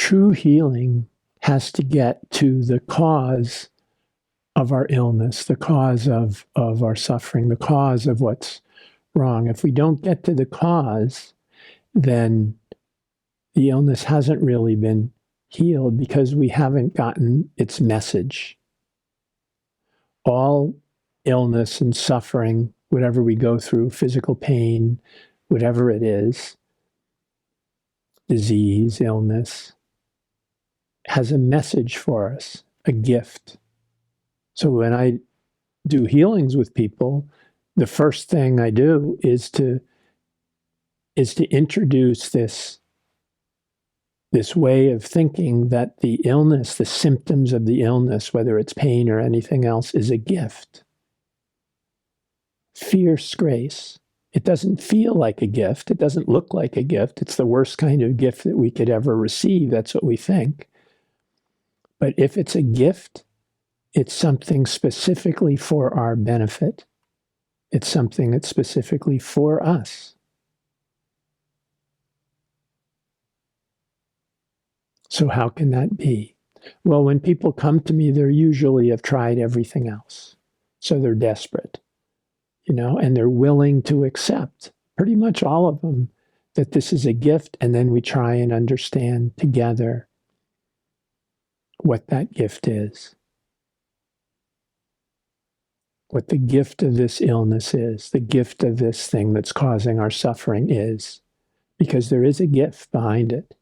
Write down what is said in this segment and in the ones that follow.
true healing has to get to the cause of our illness, the cause of our suffering, the cause of what's wrong. If we don't get to the cause, then the illness hasn't really been healed because we haven't gotten its message. All illness and suffering, whatever we go through, physical pain, whatever it is, disease, illness, has a message for us, a gift. So when I do healings with people, the first thing I do is to introduce this way of thinking that the illness, the symptoms of the illness, whether it's pain or anything else, is a gift. Fierce grace. It doesn't feel like a gift. It doesn't look like a gift. It's the worst kind of gift that we could ever receive. That's what we think. But if it's a gift, it's something specifically for our benefit. It's something that's specifically for us. So how can that be? Well, when people come to me, they're usually have tried everything else. So they're desperate, and they're willing to accept, pretty much all of them, that this is a gift, and then we try and understand together what that gift is. What the gift of this illness is, the gift of this thing that's causing our suffering is, because there is a gift behind it.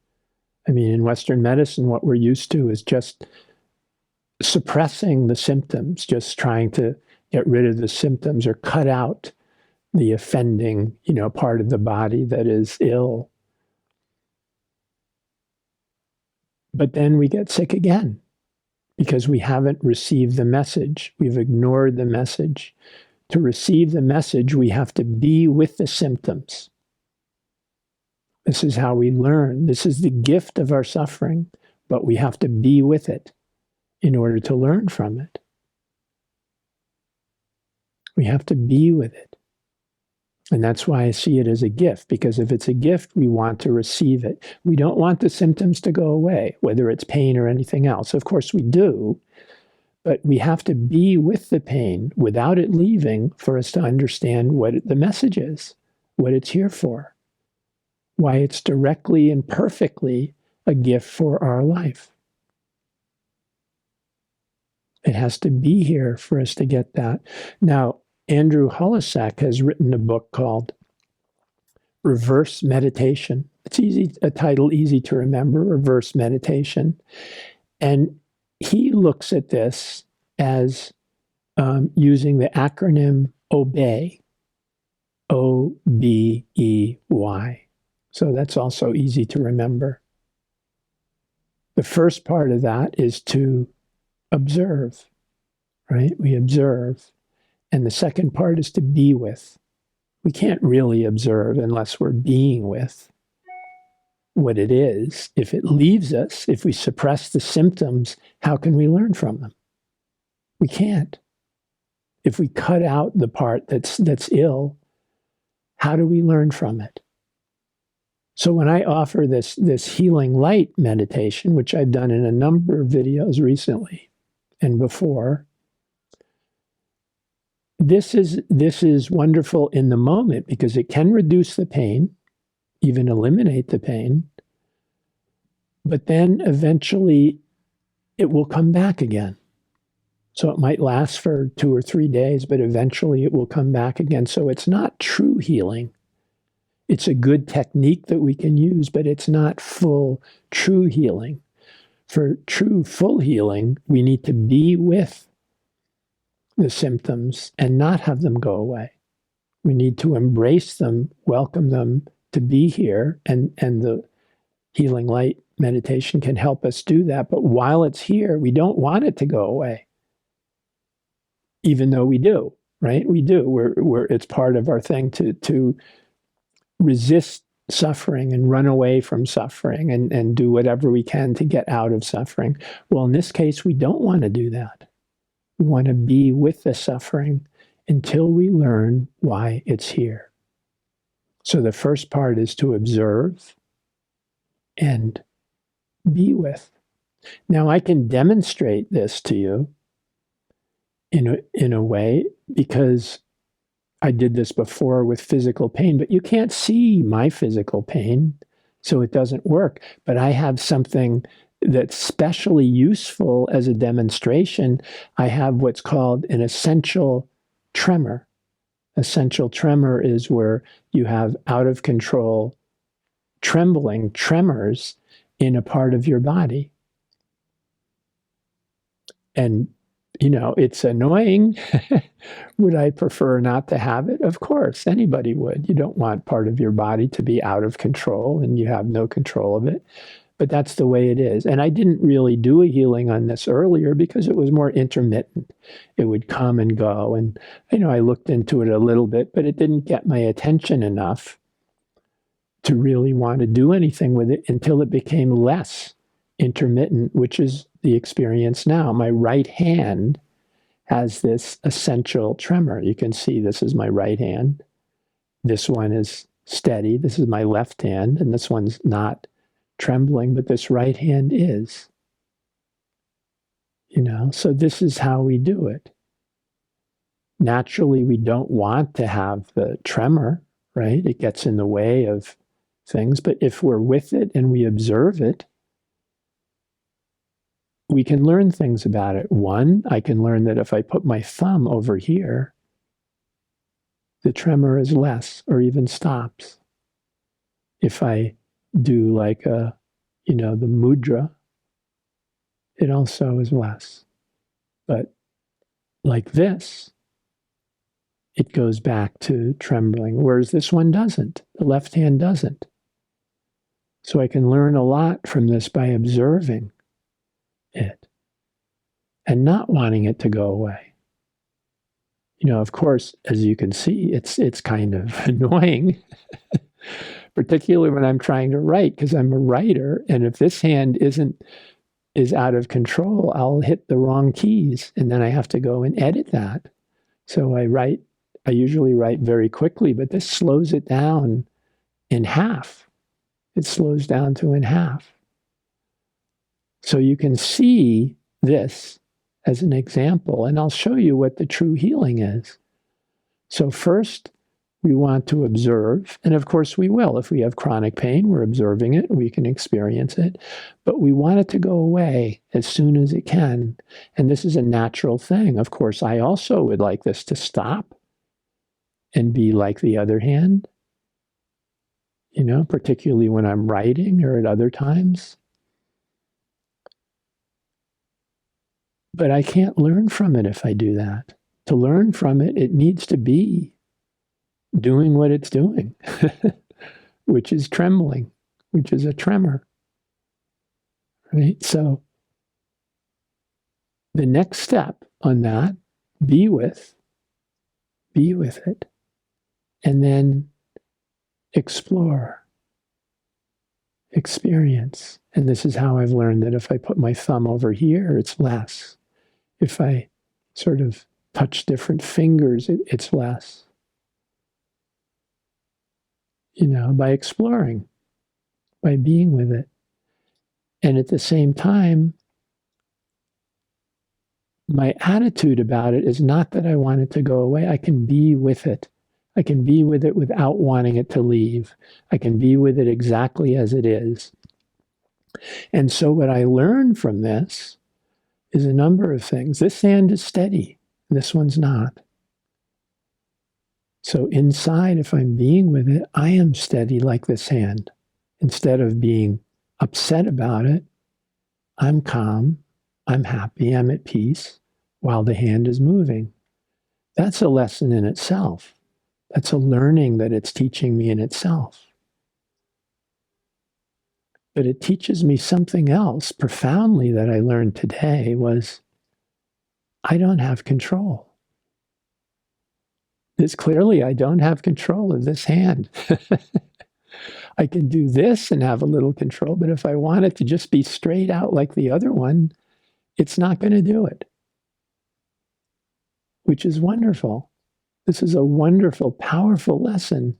I mean, in Western medicine, what we're used to is just suppressing the symptoms, just trying to get rid of the symptoms or cut out the offending, part of the body that is ill. But then we get sick again because we haven't received the message. We've ignored the message. To receive the message, we have to be with the symptoms. This is how we learn. This is the gift of our suffering, but we have to be with it in order to learn from it. We have to be with it. And that's why I see it as a gift, because if it's a gift, we want to receive it. We don't want the symptoms to go away, whether it's pain or anything else. Of course we do, but we have to be with the pain without it leaving for us to understand what the message is, what it's here for, why it's directly and perfectly a gift for our life. It has to be here for us to get that. Now, Andrew Hulisak has written a book called Reverse Meditation. It's a title easy to remember, Reverse Meditation. And he looks at this as using the acronym OBEY, O-B-E-Y. So that's also easy to remember. The first part of that is to observe, right? We observe. And the second part is to be with. We can't really observe unless we're being with what it is. If it leaves us, if we suppress the symptoms, how can we learn from them? We can't. If we cut out the part that's ill, how do we learn from it? So when I offer this healing light meditation, which I've done in a number of videos recently and before, this is wonderful in the moment because it can reduce the pain, even eliminate the pain, but then eventually it will come back again. So it might last for 2 or 3 days, but eventually it will come back again. So it's not true healing. It's a good technique that we can use, but it's not full, true healing. For true, full healing, we need to be with the symptoms and not have them go away. We need to embrace them, welcome them to be here, and the healing light meditation can help us do that. But while it's here, we don't want it to go away, even though we do, right? We do. It's part of our thing to resist suffering and run away from suffering and do whatever we can to get out of suffering. Well, in this case, we don't want to do that. We want to be with the suffering until we learn why it's here. So the first part is to observe and be with. Now, I can demonstrate this to you in a way because I did this before with physical pain, but you can't see my physical pain, so it doesn't work. But I have something that's specially useful as a demonstration. I have what's called an essential tremor. Essential tremor is where you have out of control trembling, tremors in a part of your body. And, you know, it's annoying. Would I prefer not to have it? Of course, anybody would. You don't want part of your body to be out of control and you have no control of it. But that's the way it is. And I didn't really do a healing on this earlier because it was more intermittent. It would come and go. And, you know, I looked into it a little bit, but it didn't get my attention enough to really want to do anything with it until it became less intermittent, which is the experience now. My right hand has this essential tremor. You can see this is my right hand. This one is steady. This is my left hand, and this one's not trembling, but this right hand is. You know, so this is how we do it. Naturally, we don't want to have the tremor, right? It gets in the way of things, but if we're with it and we observe it, we can learn things about it. One, I can learn that if I put my thumb over here, the tremor is less or even stops. If I do like the mudra, it also is less. But like this, it goes back to trembling, whereas this one doesn't. The left hand doesn't. So I can learn a lot from this by observing it and not wanting it to go away. You know, of course, as you can see, it's kind of annoying, particularly when I'm trying to write, because I'm a writer, and if this hand is out of control, I'll hit the wrong keys, and then I have to go and edit that. So I usually write very quickly, but this slows it down in half. It slows down to in half. So you can see this as an example, and I'll show you what the true healing is. So first, we want to observe, and of course we will. If we have chronic pain, we're observing it, we can experience it, but we want it to go away as soon as it can. And this is a natural thing. Of course, I also would like this to stop and be like the other hand, you know, particularly when I'm writing or at other times. But I can't learn from it if I do that. To learn from it, it needs to be doing what it's doing, which is trembling, which is a tremor, right? So the next step on that, be with it, and then explore, experience. And this is how I've learned that if I put my thumb over here, it's less. If I sort of touch different fingers, it's less. You know, by exploring, by being with it. And at the same time, my attitude about it is not that I want it to go away. I can be with it. I can be with it without wanting it to leave. I can be with it exactly as it is. And so what I learned from this is a number of things. This hand is steady. This one's not. So inside, if I'm being with it, I am steady like this hand. Instead of being upset about it, I'm calm, I'm happy, I'm at peace while the hand is moving. That's a lesson in itself. That's a learning that it's teaching me in itself. But it teaches me something else profoundly that I learned today was I don't have control. This clearly, I don't have control of this hand. I can do this and have a little control, but if I want it to just be straight out like the other one, it's not going to do it, which is wonderful. This is a wonderful, powerful lesson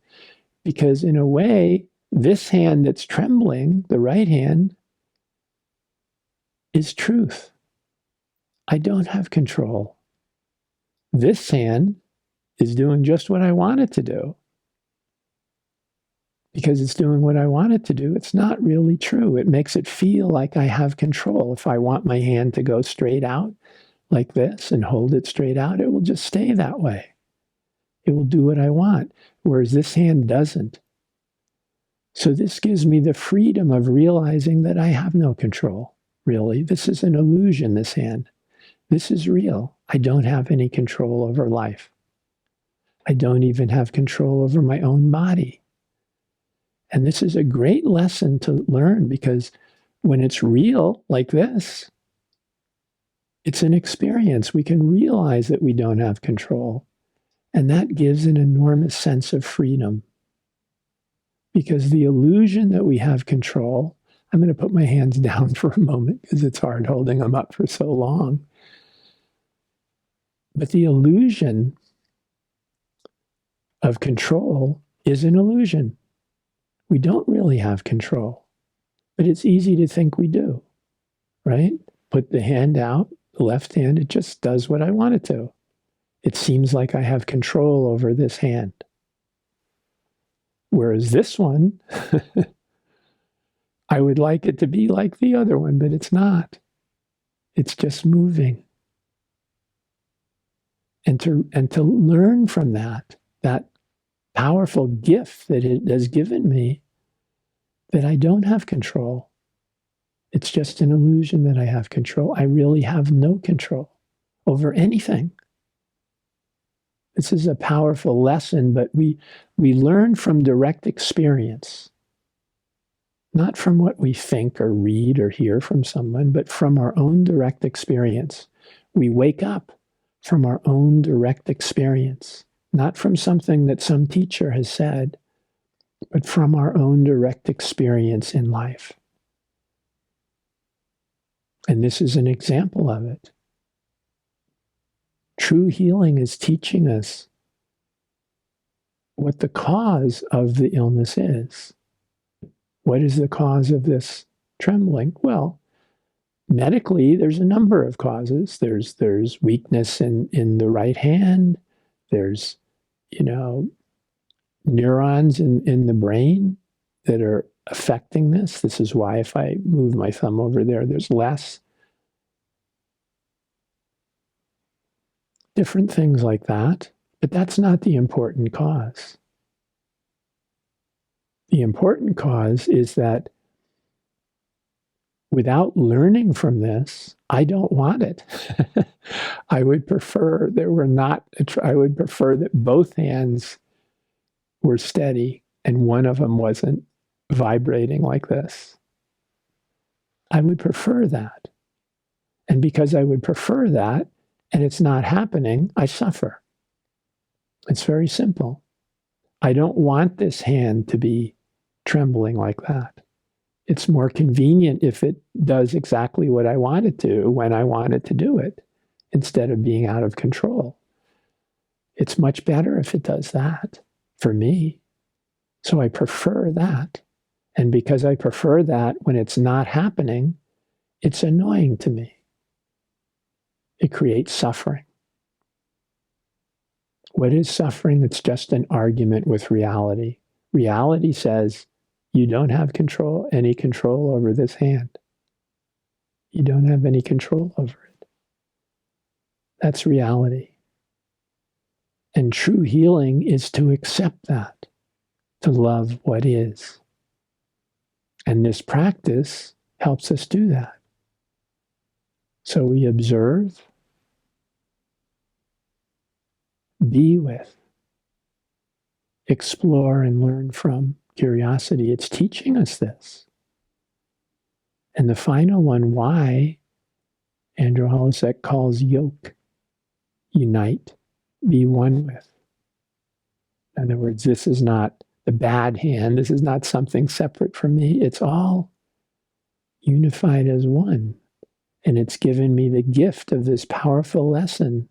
because in a way, this hand that's trembling, the right hand, is truth. I don't have control. This hand is doing just what I want it to do. Because it's doing what I want it to do, it's not really true. It makes it feel like I have control. If I want my hand to go straight out like this and hold it straight out, it will just stay that way. It will do what I want, whereas this hand doesn't. So this gives me the freedom of realizing that I have no control, really. This is an illusion, this hand. This is real. I don't have any control over life. I don't even have control over my own body. And this is a great lesson to learn, because when it's real like this, it's an experience. We can realize that we don't have control. And that gives an enormous sense of freedom. Because the illusion that we have control, I'm going to put my hands down for a moment because it's hard holding them up for so long. But the illusion of control is an illusion. We don't really have control, but it's easy to think we do, right? Put the hand out, the left hand, it just does what I want it to. It seems like I have control over this hand. Whereas this one, I would like it to be like the other one, but it's not. It's just moving. And to learn from that powerful gift that it has given me, that I don't have control. It's just an illusion that I have control. I really have no control over anything. This is a powerful lesson, but we learn from direct experience, not from what we think or read or hear from someone, but from our own direct experience. We wake up from our own direct experience, not from something that some teacher has said, but from our own direct experience in life. And this is an example of it. True healing is teaching us what the cause of the illness is. What is the cause of this trembling? Well, medically, there's a number of causes. There's weakness in the right hand. There's, neurons in the brain that are affecting this. This is why if I move my thumb over there, there's less. Different things like that. But that's not the important cause. The important cause is that without learning from this, I don't want it. I would prefer I would prefer that both hands were steady and one of them wasn't vibrating like this. I would prefer that. And because I would prefer that, and it's not happening, I suffer. It's very simple. I don't want this hand to be trembling like that. It's more convenient if it does exactly what I want it to when I want it to do it, instead of being out of control. It's much better if it does that for me. So I prefer that. And because I prefer that, when it's not happening, it's annoying to me. It creates suffering. What is suffering? It's just an argument with reality. Reality says, you don't have any control over this hand. You don't have any control over it. That's reality. And true healing is to accept that, to love what is. And this practice helps us do that. So we observe, be with, explore and learn from curiosity. It's teaching us this. And the final one, why, Andrew Holosek calls yoke, unite, be one with. In other words, this is not the bad hand. This is not something separate from me. It's all unified as one. And it's given me the gift of this powerful lesson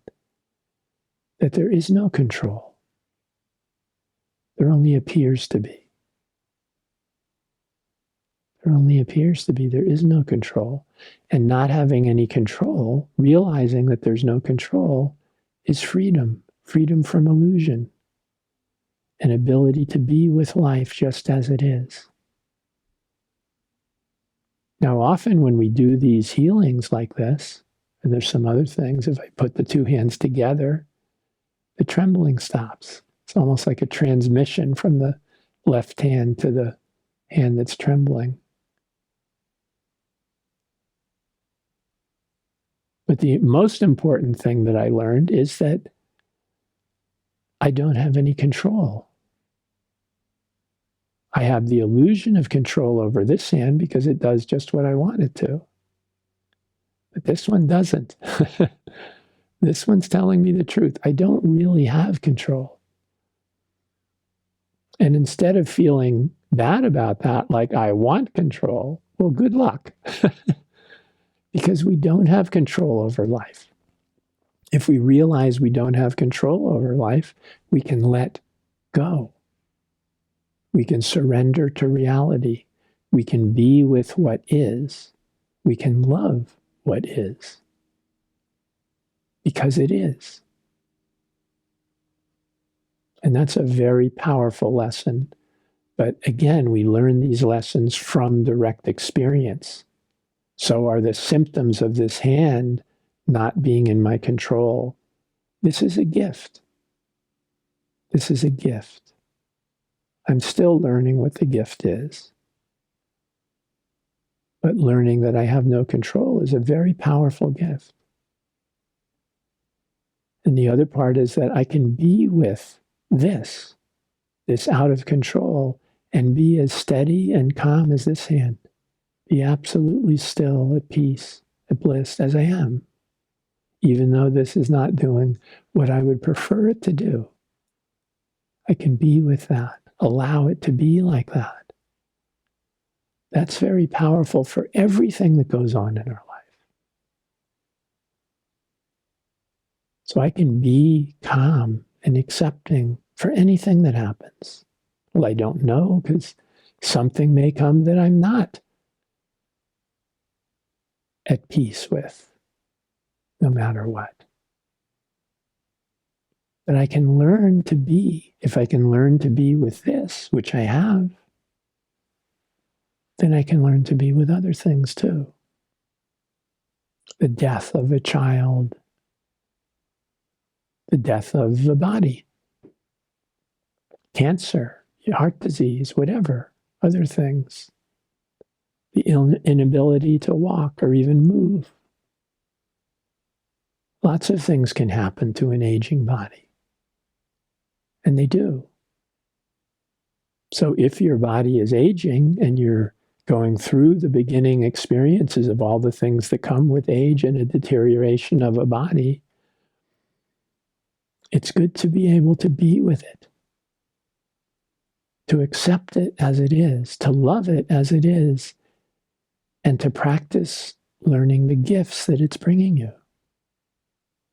that there is no control. There only appears to be. There only appears to be. There is no control. And not having any control, realizing that there's no control, is freedom. Freedom from illusion. An ability to be with life just as it is. Now, often when we do these healings like this, and there's some other things, if I put the two hands together, the trembling stops. It's almost like a transmission from the left hand to the hand that's trembling. But the most important thing that I learned is that I don't have any control. I have the illusion of control over this hand because it does just what I want it to. But this one doesn't. This one's telling me the truth. I don't really have control. And instead of feeling bad about that, like I want control, well, good luck. Because we don't have control over life. If we realize we don't have control over life, we can let go. We can surrender to reality. We can be with what is. We can love what is. Because it is. And that's a very powerful lesson. But again, we learn these lessons from direct experience. So are the symptoms of this hand not being in my control? This is a gift. This is a gift. I'm still learning what the gift is. But learning that I have no control is a very powerful gift. And the other part is that I can be with this out of control, and be as steady and calm as this hand. Be absolutely still, at peace, at bliss as I am, even though this is not doing what I would prefer it to do. I can be with that, allow it to be like that. That's very powerful for everything that goes on in our life. So I can be calm and accepting for anything that happens. Well, I don't know, because something may come that I'm not at peace with, no matter what. But I can learn to be, if I can learn to be with this, which I have, then I can learn to be with other things too. The death of a child, the death of the body, cancer, heart disease, whatever, other things. The inability to walk or even move. Lots of things can happen to an aging body. And they do. So if your body is aging and you're going through the beginning experiences of all the things that come with age and a deterioration of a body, it's good to be able to be with it, to accept it as it is, to love it as it is, and to practice learning the gifts that it's bringing you.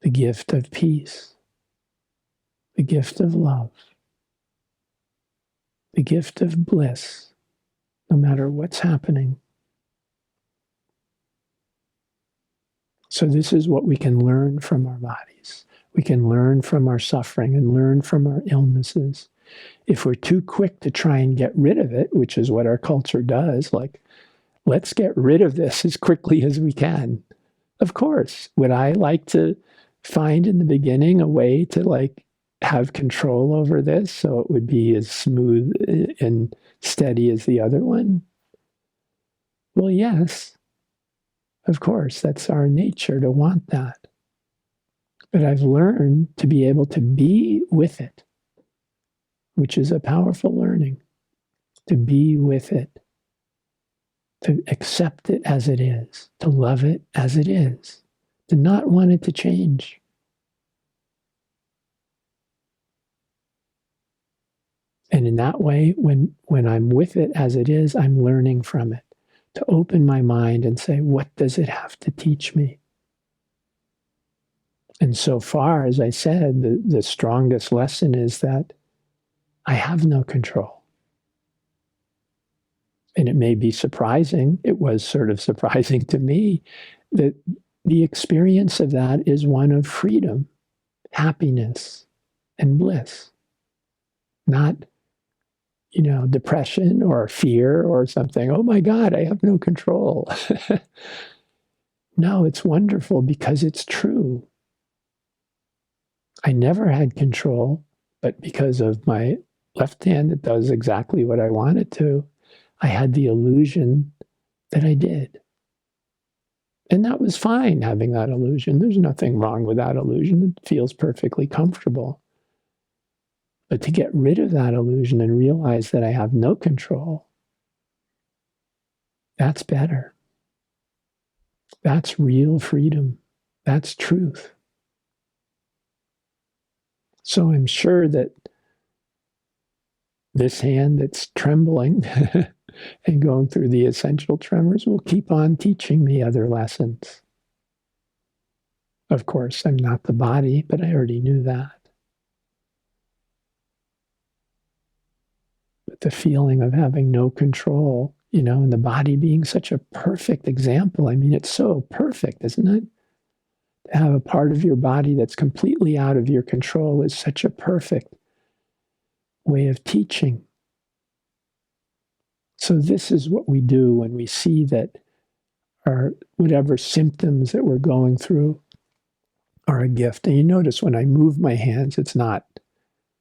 The gift of peace, the gift of love, the gift of bliss, no matter what's happening. So this is what we can learn from our bodies. We can learn from our suffering and learn from our illnesses. If we're too quick to try and get rid of it, which is what our culture does, like, let's get rid of this as quickly as we can. Of course, would I like to find in the beginning a way to like have control over this so it would be as smooth and steady as the other one? Well, yes, of course, that's our nature to want that. But I've learned to be able to be with it, which is a powerful learning, to be with it, to accept it as it is, to love it as it is, to not want it to change. And in that way, when I'm with it as it is, I'm learning from it, to open my mind and say, what does it have to teach me? And so far, as I said, the strongest lesson is that I have no control. And it may be surprising, it was sort of surprising to me, that the experience of that is one of freedom, happiness, and bliss, not, depression or fear or something. Oh my God, I have no control. No, it's wonderful because it's true. I never had control, but because of my left hand that does exactly what I want it to, I had the illusion that I did. And that was fine, having that illusion. There's nothing wrong with that illusion. It feels perfectly comfortable. But to get rid of that illusion and realize that I have no control, that's better. That's real freedom. That's truth. So I'm sure that this hand that's trembling and going through the essential tremors will keep on teaching me other lessons. Of course, I'm not the body, but I already knew that. But the feeling of having no control, and the body being such a perfect example. I mean, it's so perfect, isn't it? To have a part of your body that's completely out of your control is such a perfect way of teaching. So this is what we do when we see that our whatever symptoms that we're going through are a gift. And you notice when I move my hands, it's not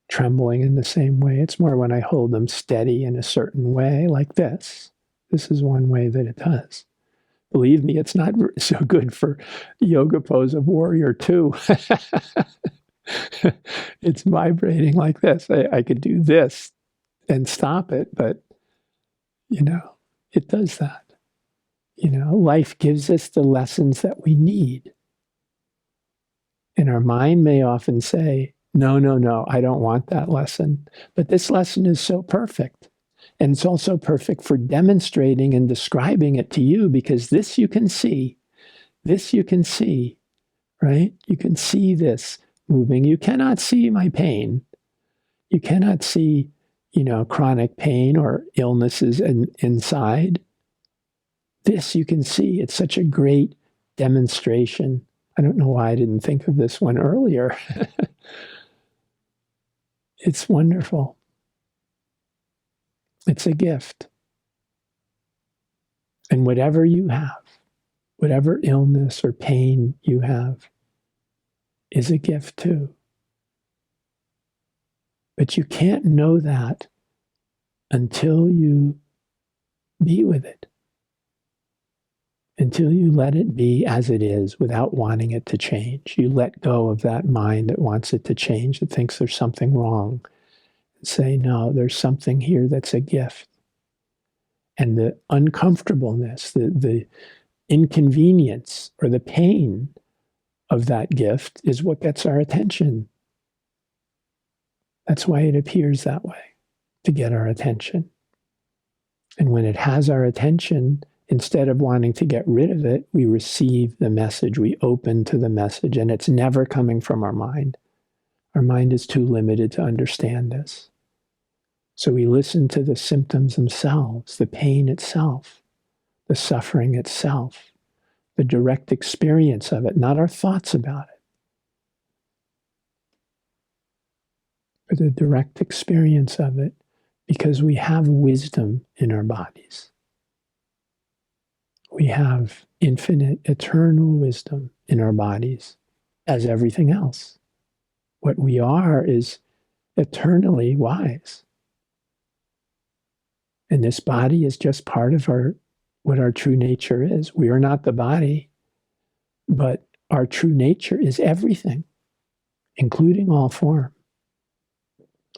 trembling in the same way. It's more when I hold them steady in a certain way, like this. This is one way that it does. Believe me, it's not so good for yoga pose of warrior two. It's vibrating like this. I could do this and stop it, but it does that. Life gives us the lessons that we need. And our mind may often say, no, I don't want that lesson. But this lesson is so perfect. And it's also perfect for demonstrating and describing it to you, because this you can see. This you can see, right? You can see this moving. You cannot see my pain. You cannot see, chronic pain or illnesses inside. This you can see. It's such a great demonstration. I don't know why I didn't think of this one earlier. It's wonderful. It's a gift. And whatever you have, whatever illness or pain you have, is a gift too. But you can't know that until you be with it. Until you let it be as it is without wanting it to change. You let go of that mind that wants it to change, that thinks there's something wrong. And say, no, there's something here that's a gift. And the uncomfortableness, the inconvenience or the pain of that gift is what gets our attention. That's why it appears that way, to get our attention. And when it has our attention, instead of wanting to get rid of it, we receive the message, we open to the message, and it's never coming from our mind. Our mind is too limited to understand this. So we listen to the symptoms themselves, the pain itself, the suffering itself, the direct experience of it, not our thoughts about it, but the direct experience of it, because we have wisdom in our bodies. We have infinite, eternal wisdom in our bodies, as everything else. What we are is eternally wise. And this body is just part of what our true nature is. We are not the body, but our true nature is everything, including all form.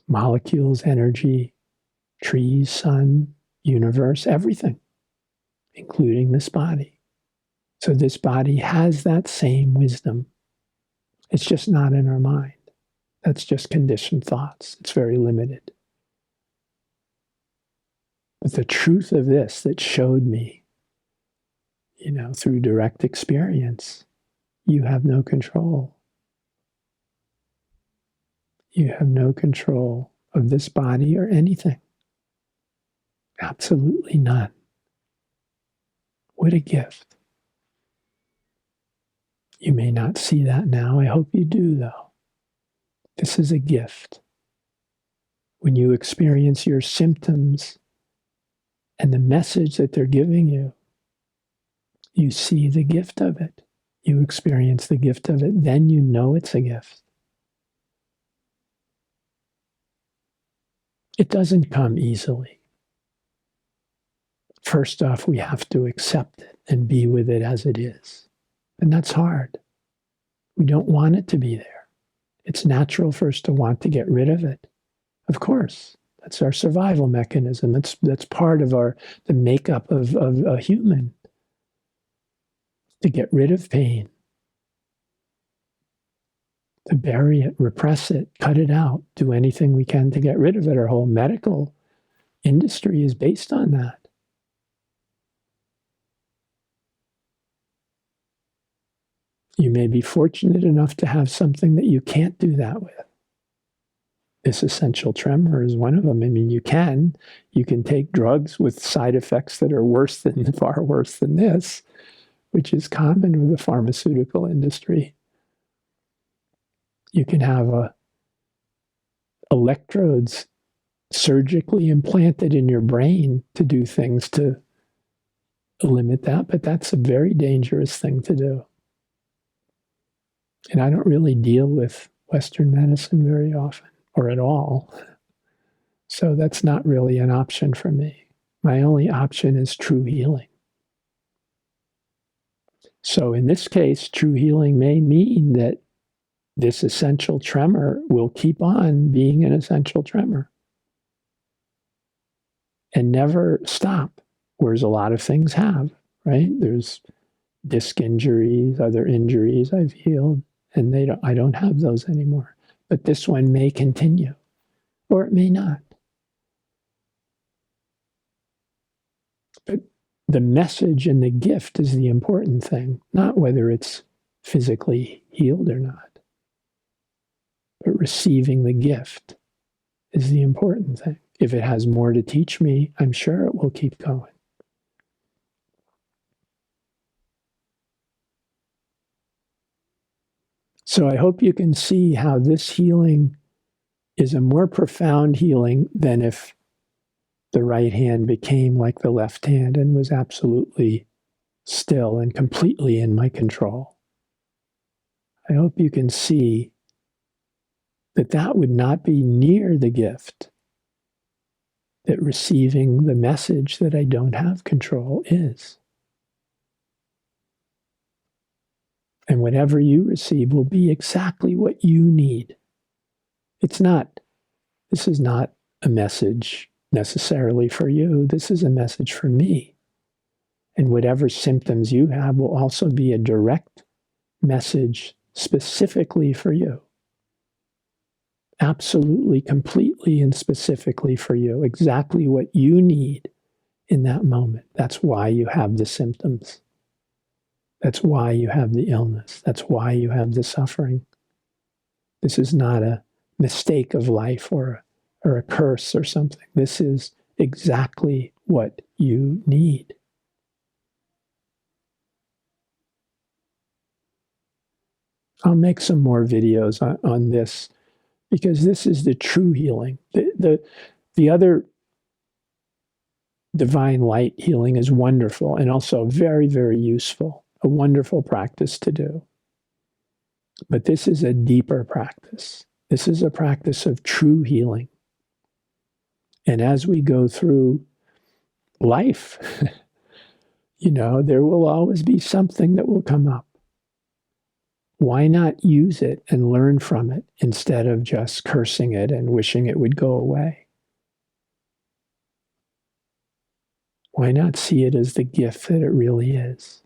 Molecules, energy, trees, sun, universe, everything, including this body. So this body has that same wisdom. It's just not in our mind. That's just conditioned thoughts. It's very limited. But the truth of this that showed me, through direct experience, you have no control. You have no control of this body or anything. Absolutely none. What a gift. You may not see that now. I hope you do, though. This is a gift. When you experience your symptoms and the message that they're giving you, you see the gift of it. You experience the gift of it, then you know it's a gift. It doesn't come easily. First off, we have to accept it and be with it as it is. And that's hard. We don't want it to be there. It's natural for us to want to get rid of it. Of course, that's our survival mechanism. That's part of the makeup of a human, to get rid of pain, to bury it, repress it, cut it out, do anything we can to get rid of it. Our whole medical industry is based on that. You may be fortunate enough to have something that you can't do that with. This essential tremor is one of them. I mean, you can take drugs with side effects that are far worse than this, which is common with the pharmaceutical industry. You can have electrodes surgically implanted in your brain to do things to limit that, but that's a very dangerous thing to do. And I don't really deal with Western medicine very often, or at all. So that's not really an option for me. My only option is true healing. So in this case, true healing may mean that this essential tremor will keep on being an essential tremor and never stop, whereas a lot of things have, right? There's disc injuries, other injuries I've healed, and I don't have those anymore. But this one may continue, or it may not. But the message and the gift is the important thing, not whether it's physically healed or not. But receiving the gift is the important thing. If it has more to teach me, I'm sure it will keep going. So I hope you can see how this healing is a more profound healing than if the right hand became like the left hand and was absolutely still and completely in my control. I hope you can see that that would not be near the gift that receiving the message that I don't have control is. And whatever you receive will be exactly what you need. This is not a message necessarily for you. This is a message for me. And whatever symptoms you have will also be a direct message specifically for you. Absolutely, completely, and specifically for you. Exactly what you need in that moment. That's why you have the symptoms. That's why you have the illness. That's why you have the suffering. This is not a mistake of life or a curse or something. This is exactly what you need. I'll make some more videos on this because this is the true healing. The other divine light healing is wonderful and also very, very useful. A wonderful practice to do. But this is a deeper practice. This is a practice of true healing. And as we go through life, there will always be something that will come up. Why not use it and learn from it instead of just cursing it and wishing it would go away? Why not see it as the gift that it really is?